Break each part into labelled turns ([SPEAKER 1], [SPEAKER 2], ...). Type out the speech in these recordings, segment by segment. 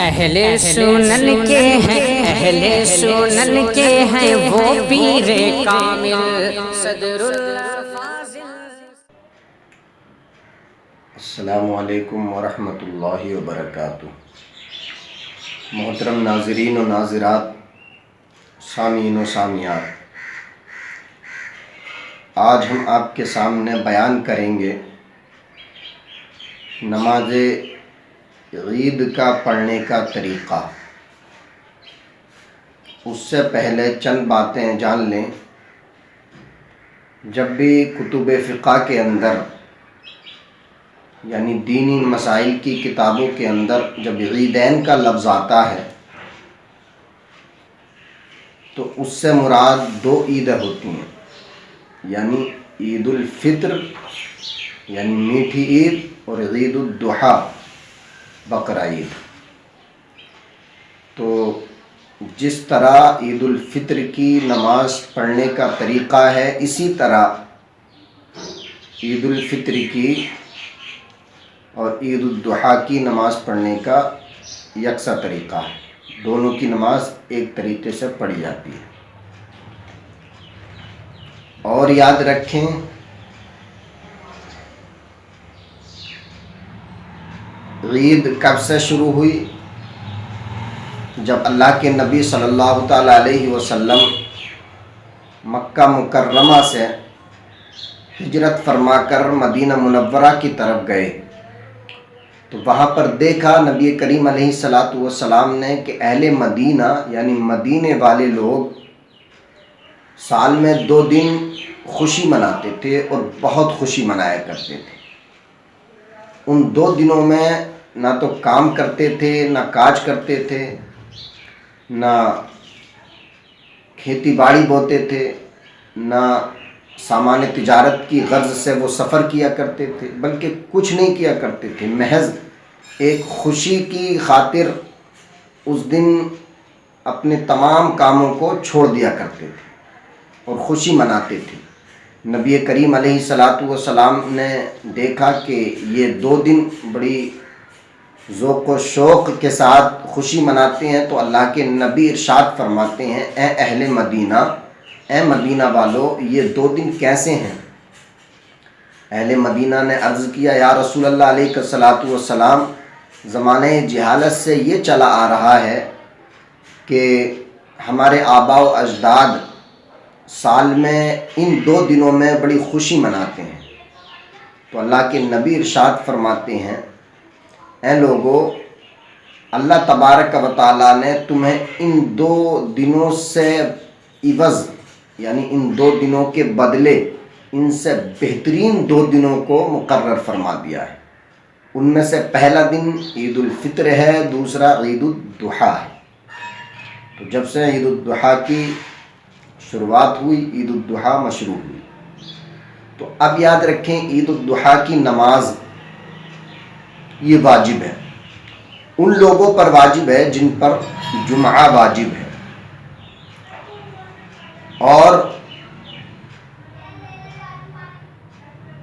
[SPEAKER 1] اہل سنن کے ہیں، اہل سنن کے ہیں وہ پیر کامل صدر الفاضل۔
[SPEAKER 2] السلام علیکم ورحمۃ اللہ وبرکاتہ۔ محترم ناظرین و ناظرات، سامعین و سامعات، آج ہم آپ کے سامنے بیان کریں گے نماز عید کا پڑھنے کا طریقہ۔ اس سے پہلے چند باتیں جان لیں۔ جب بھی کتب فقہ کے اندر یعنی دینی مسائل کی کتابوں کے اندر جب عیدین کا لفظ آتا ہے تو اس سے مراد دو عیدیں ہوتی ہیں، یعنی عید الفطر یعنی میٹھی عید اور عید الضحیٰ بقرہ عید۔ تو جس طرح عید الفطر کی نماز پڑھنے کا طریقہ ہے، اسی طرح عید الفطر کی اور عید الضحیٰ کی نماز پڑھنے کا یکساں طریقہ ہے۔ دونوں کی نماز ایک طریقے سے پڑھی جاتی ہے۔ اور یاد رکھیں، عید کب سے شروع ہوئی؟ جب اللہ کے نبی صلی اللہ تعالیٰ علیہ وسلم مکہ مکرمہ سے ہجرت فرما کر مدینہ منورہ کی طرف گئے تو وہاں پر دیکھا نبی کریم علیہ السلام نے کہ اہل مدینہ یعنی مدینے والے لوگ سال میں 2 دن خوشی مناتے تھے اور بہت خوشی منایا کرتے تھے۔ ان 2 دنوں میں نہ تو کام کرتے تھے، نہ کاج کرتے تھے، نہ کھیتی باڑی بوتے تھے، نہ سامان تجارت کی غرض سے وہ سفر کیا کرتے تھے، بلکہ کچھ نہیں کیا کرتے تھے۔ محض ایک خوشی کی خاطر اس دن اپنے تمام کاموں کو چھوڑ دیا کرتے تھے اور خوشی مناتے تھے۔ نبی کریم علیہ السلام نے دیکھا کہ یہ 2 دن بڑی ذوق و شوق کے ساتھ خوشی مناتے ہیں، تو اللہ کے نبی ارشاد فرماتے ہیں، اے اہل مدینہ، اے مدینہ والو، یہ 2 دن کیسے ہیں؟ اہل مدینہ نے عرض کیا، یا رسول اللہ علیہ السلام، زمانہ جہالت سے یہ چلا آ رہا ہے کہ ہمارے آباء و اجداد سال میں ان 2 دنوں میں بڑی خوشی مناتے ہیں۔ تو اللہ کے نبی ارشاد فرماتے ہیں، اے لوگو، اللہ تبارک و تعالیٰ نے تمہیں ان 2 دنوں سے عوض یعنی ان 2 دنوں کے بدلے ان سے بہترین 2 دنوں کو مقرر فرما دیا ہے۔ ان میں سے پہلا دن عید الفطر ہے، دوسرا عید الضحیٰ ہے۔ تو جب سے عید الضحیٰ کی شروعات ہوئی، عید الضحیٰ مشروع ہوئی۔ تو اب یاد رکھیں، عید الضحیٰ کی نماز یہ واجب ہے، ان لوگوں پر واجب ہے جن پر جمعہ واجب ہے، اور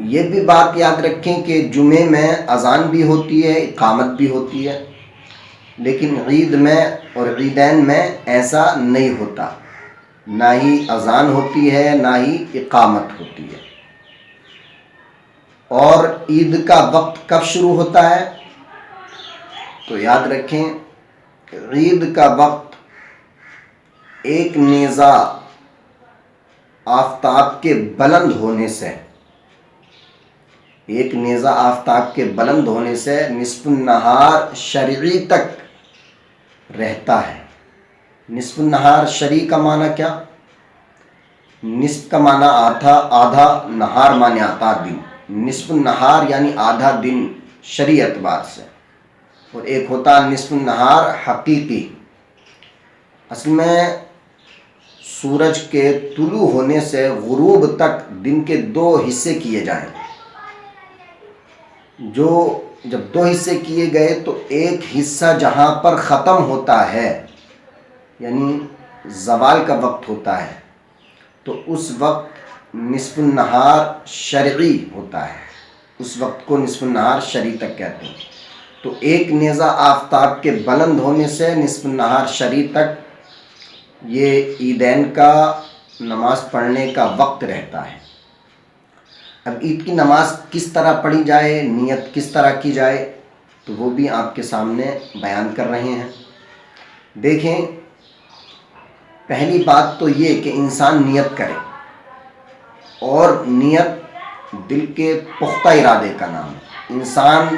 [SPEAKER 2] یہ بھی بات یاد رکھیں کہ جمعے میں اذان بھی ہوتی ہے، اقامت بھی ہوتی ہے، لیکن عید میں اور عیدین میں ایسا نہیں ہوتا، نہ ہی اذان ہوتی ہے نہ ہی اقامت ہوتی ہے۔ اور عید کا وقت کب شروع ہوتا ہے؟ تو یاد رکھیں، عید کا وقت ایک نیزہ آفتاب کے بلند ہونے سے، ایک نیزہ آفتاب کے بلند ہونے سے نصف النہار شرعی تک رہتا ہے۔ نصف النہار شرعی کا معنی کیا؟ نصف کا معنی آدھا، نہار معنی آتا دن۔ نصف النہار یعنی آدھا دن شرعی اعتبار سے، اور ایک ہوتا نصف النہار حقیقی۔ اصل میں سورج کے طلوع ہونے سے غروب تک دن کے 2 حصے کیے جائیں۔ جب 2 حصے کیے گئے تو ایک حصہ جہاں پر ختم ہوتا ہے یعنی زوال کا وقت ہوتا ہے، تو اس وقت نصف النہار شرعی ہوتا ہے، اس وقت کو نصف النہار شرعی تک کہتے ہیں۔ تو ایک نیزہ آفتاب کے بلند ہونے سے نصف النہار شری تک یہ عیدین کا نماز پڑھنے کا وقت رہتا ہے۔ اب عید کی نماز کس طرح پڑھی جائے، نیت کس طرح کی جائے، تو وہ بھی آپ کے سامنے بیان کر رہے ہیں۔ دیکھیں، پہلی بات تو یہ کہ انسان نیت کرے، اور نیت دل کے پختہ ارادے کا نام ہے۔ انسان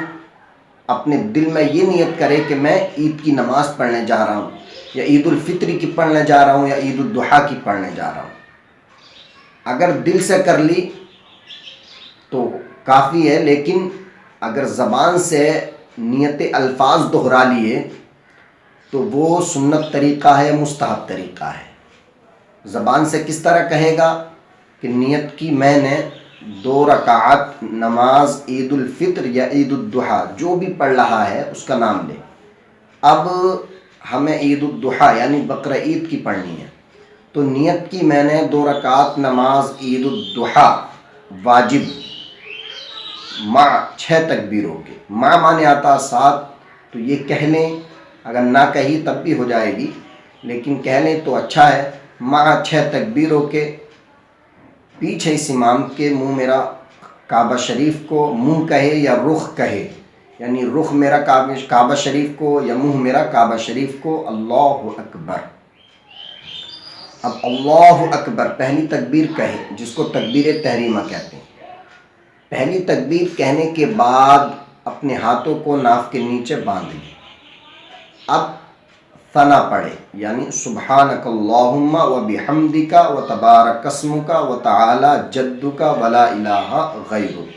[SPEAKER 2] اپنے دل میں یہ نیت کرے کہ میں عید کی نماز پڑھنے جا رہا ہوں، یا عید الفطری کی پڑھنے جا رہا ہوں، یا عید الضحیٰ کی پڑھنے جا رہا ہوں۔ اگر دل سے کر لی تو کافی ہے، لیکن اگر زبان سے نیت الفاظ دہرا لیے تو وہ سنت طریقہ ہے، مستحب طریقہ ہے۔ زبان سے کس طرح کہے گا کہ نیت کی میں نے 2 رکعت نماز عید الفطر یا عید الضحیٰ جو بھی پڑھ رہا ہے اس کا نام لے۔ اب ہمیں عید الضحیٰ یعنی بقرہ عید کی پڑھنی ہے، تو نیت کی میں نے 2 رکعت نماز عید الضحیٰ واجب مع 6 تکبیروں کے، مع مانے آتا 7، تو یہ کہہ لیں، اگر نہ کہی تب بھی ہو جائے گی، لیکن کہہ لیں تو اچھا ہے۔ مع 6 تکبیروں کے، پیچھے اس امام کے منہ میرا کعبہ شریف کو منہ کہے یا رخ کہے، یعنی رخ میرا کعبہ شریف کو یا منہ میرا کعبہ شریف کو، اللہ اکبر۔ اب اللہ اکبر پہلی تکبیر کہے، جس کو تکبیر تحریمہ کہتے ہیں۔ پہلی تکبیر کہنے کے بعد اپنے ہاتھوں کو ناف کے نیچے باندھ لیں۔ اب ثنا پڑھے، یعنی سبحانک اللہم و بحمدک و تبارک اسمک و تعالی جدک ولا الہ غیرک۔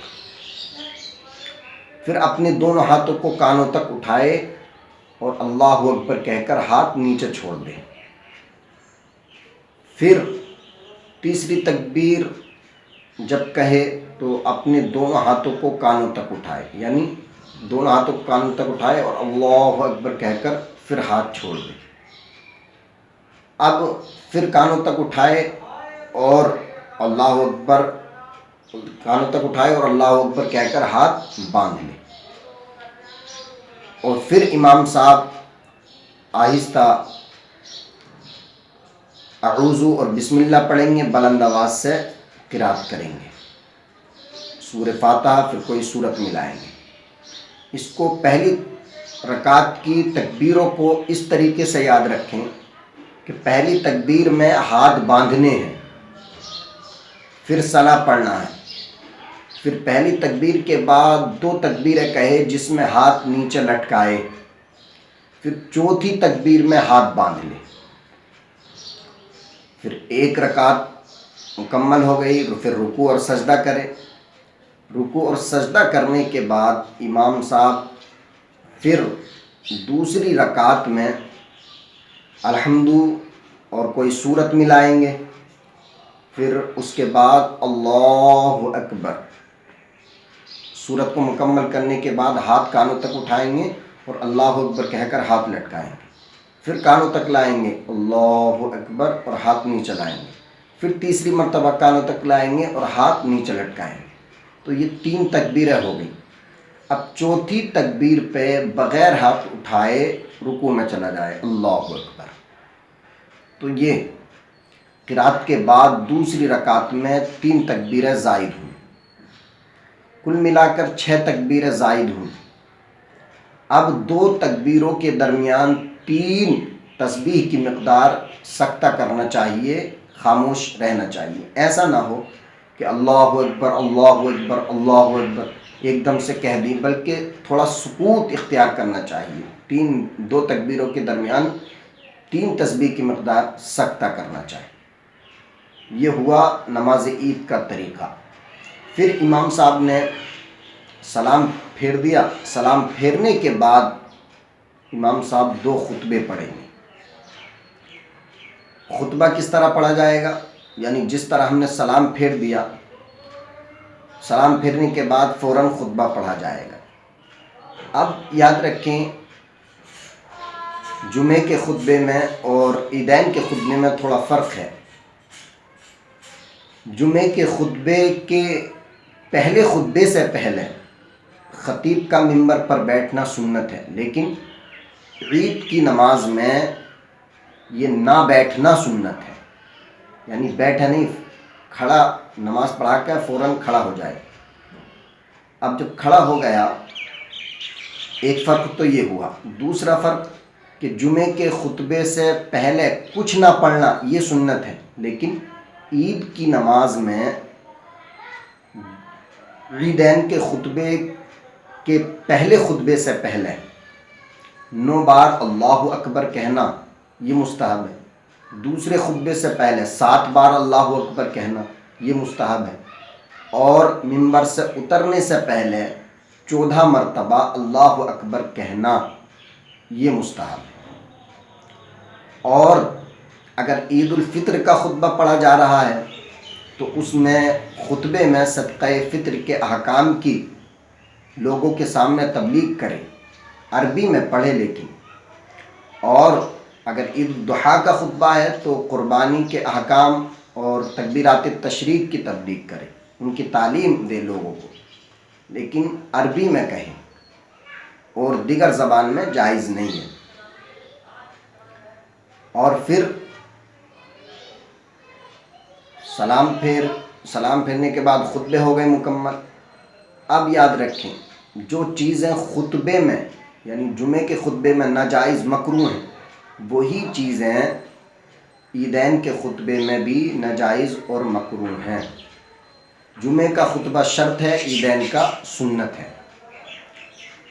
[SPEAKER 2] پھر اپنے دونوں ہاتھوں کو کانوں تک اٹھائے اور اللہ اکبر کہہ کر ہاتھ نیچے چھوڑ دیں۔ پھر تیسری تکبیر جب کہے تو اپنے دونوں ہاتھوں کو کانوں تک اٹھائے، یعنی دونوں ہاتھوں کو کانوں تک اٹھائے اور اللہ اکبر کہہ کر پھر ہاتھ چھوڑ دیں۔ اب پھر کانوں تک اٹھائے اور اللہ اکبر، کانوں تک اٹھائے اور اللہ اکبر کہہ کر ہاتھ باندھ لیں، اور پھر امام صاحب آہستہ اعوذ اور بسم اللہ پڑھیں گے، بلند آواز سے قرات کریں گے، سورہ فاتحہ، پھر کوئی سورت ملائیں گے۔ اس کو پہلی رکعت کی تکبیروں کو اس طریقے سے یاد رکھیں کہ پہلی تکبیر میں ہاتھ باندھنے ہیں، پھر ثنا پڑھنا ہے، پھر پہلی تکبیر کے بعد 2 تکبیریں کہے جس میں ہاتھ نیچے لٹکائے، پھر چوتھی تکبیر میں ہاتھ باندھ لے، پھر 1 رکعت مکمل ہو گئی، پھر رکوع اور سجدہ کرے۔ رکوع اور سجدہ کرنے کے بعد امام صاحب پھر دوسری رکعت میں الحمد اور کوئی سورت ملائیں گے، پھر اس کے بعد اللہ اکبر، سورت کو مکمل کرنے کے بعد ہاتھ کانوں تک اٹھائیں گے اور اللہ اکبر کہہ کر ہاتھ لٹکائیں گے، پھر کانوں تک لائیں گے اللہ اکبر اور ہاتھ نیچے لائیں گے، پھر تیسری مرتبہ کانوں تک لائیں گے اور ہاتھ نیچے لٹکائیں گے۔ تو یہ 3 تکبیریں ہو گئی۔ اب چوتھی تکبیر پہ بغیر ہاتھ اٹھائے رکوع میں چلا جائے، اللہ اکبر۔ تو یہ قرات کے بعد دوسری رکعت میں 3 تکبیریں زائد ہوئیں، کل ملا کر 6 تکبیریں زائد ہوئیں۔ اب 2 تکبیروں کے درمیان 3 تسبیح کی مقدار سکتہ کرنا چاہیے، خاموش رہنا چاہیے۔ ایسا نہ ہو کہ اللہ اکبر اللہ اکبر اللہ اکبر ایک دم سے کہہ دیں، بلکہ تھوڑا سکوت اختیار کرنا چاہیے۔ 2 تکبیروں کے درمیان 3 تسبیح کی مقدار سکتہ کرنا چاہیے۔ یہ ہوا نماز عید کا طریقہ۔ پھر امام صاحب نے سلام پھیر دیا، سلام پھیرنے کے بعد امام صاحب 2 خطبے پڑھیں گے۔ خطبہ کس طرح پڑھا جائے گا؟ یعنی جس طرح ہم نے سلام پھیر دیا، سلام پھیرنے کے بعد فوراً خطبہ پڑھا جائے گا۔ اب یاد رکھیں، جمعے کے خطبے میں اور عیدین کے خطبے میں تھوڑا فرق ہے۔ جمعے کے خطبے کے پہلے خطبے سے پہلے خطیب کا ممبر پر بیٹھنا سنت ہے، لیکن عید کی نماز میں یہ نہ بیٹھنا سنت ہے، یعنی بیٹھا نہیں، کھڑا نماز پڑھا کر فوراً کھڑا ہو جائے۔ اب جب کھڑا ہو گیا، ایک فرق تو یہ ہوا، دوسرا فرق کہ جمعے کے خطبے سے پہلے کچھ نہ پڑھنا یہ سنت ہے، لیکن عید کی نماز میں عیدین کے خطبے کے پہلے خطبے سے پہلے 9 بار اللہ اکبر کہنا یہ مستحب ہے، دوسرے خطبے سے پہلے 7 بار اللہ اکبر کہنا یہ مستحب ہے، اور ممبر سے اترنے سے پہلے 14 مرتبہ اللہ اکبر کہنا یہ مستحب ہے۔ اور اگر عید الفطر کا خطبہ پڑھا جا رہا ہے تو اس میں خطبے میں صدقہ فطر کے احکام کی لوگوں کے سامنے تبلیغ کرے، عربی میں پڑھے لیکن، اور اگر عید الضحیٰ کا خطبہ ہے تو قربانی کے احکام اور تکبیرات تشریق کی تبلیغ کرے، ان کی تعلیم دے لوگوں کو، لیکن عربی میں کہیں، اور دیگر زبان میں جائز نہیں ہے۔ اور پھر سلام پھیرنے کے بعد خطبے ہو گئے مکمل۔ اب یاد رکھیں، جو چیزیں خطبے میں یعنی جمعے کے خطبے میں ناجائز مکروہ ہیں، وہی چیزیں عیدین کے خطبے میں بھی ناجائز اور مکروہ ہیں۔ جمعے کا خطبہ شرط ہے، عیدین کا سنت ہے۔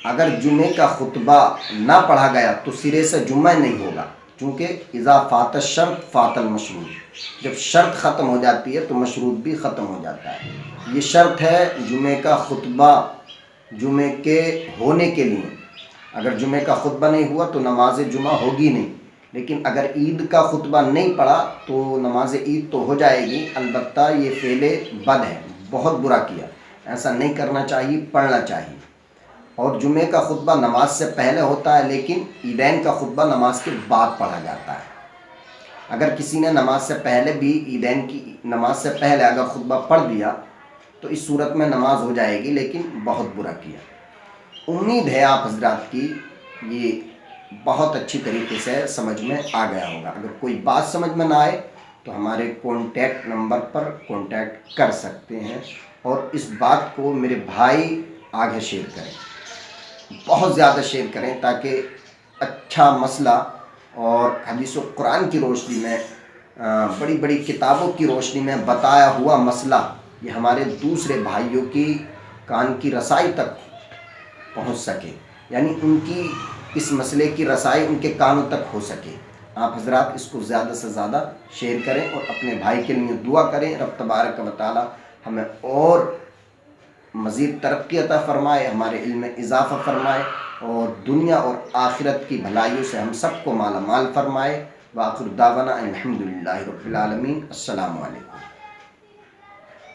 [SPEAKER 2] اگر جمعے کا خطبہ نہ پڑھا گیا تو سرے سے جمعہ نہیں ہوگا، چونکہ اذا فات الشرط فات المشروط، جب شرط ختم ہو جاتی ہے تو مشروط بھی ختم ہو جاتا ہے۔ یہ شرط ہے جمعے کا خطبہ جمعے کے ہونے کے لیے۔ اگر جمعے کا خطبہ نہیں ہوا تو نماز جمعہ ہوگی نہیں، لیکن اگر عید کا خطبہ نہیں پڑھا تو نماز عید تو ہو جائے گی، البتہ یہ فعل بد ہے، بہت برا کیا، ایسا نہیں کرنا چاہیے، پڑھنا چاہیے۔ اور جمعے کا خطبہ نماز سے پہلے ہوتا ہے، لیکن عیدین کا خطبہ نماز کے بعد پڑھا جاتا ہے۔ اگر کسی نے نماز سے پہلے بھی عیدین کی نماز سے پہلے اگر خطبہ پڑھ دیا تو اس صورت میں نماز ہو جائے گی، لیکن بہت برا کیا۔ امید ہے آپ حضرات کی یہ بہت اچھی طریقے سے سمجھ میں آ گیا ہوگا۔ اگر کوئی بات سمجھ میں نہ آئے تو ہمارے کانٹیکٹ نمبر پر کانٹیکٹ کر سکتے ہیں، اور اس بات کو میرے بھائی آگے شیئر کریں، بہت زیادہ شیئر کریں، تاکہ اچھا مسئلہ اور حدیث و قرآن کی روشنی میں، بڑی بڑی کتابوں کی روشنی میں بتایا ہوا مسئلہ یہ ہمارے دوسرے بھائیوں کی کان کی رسائی تک پہنچ سکے، یعنی ان کی اس مسئلے کی رسائی ان کے کانوں تک ہو سکے۔ آپ حضرات اس کو زیادہ سے زیادہ شیئر کریں اور اپنے بھائی کے لیے دعا کریں، رب تبارک و تعالی ہمیں اور مزید ترقی عطا فرمائے، ہمارے علم میں اضافہ فرمائے، اور دنیا اور آخرت کی بھلائیوں سے ہم سب کو مالا مال فرمائے۔ وآخر دعوانا الحمدللہ رب العالمین۔ السلام علیکم۔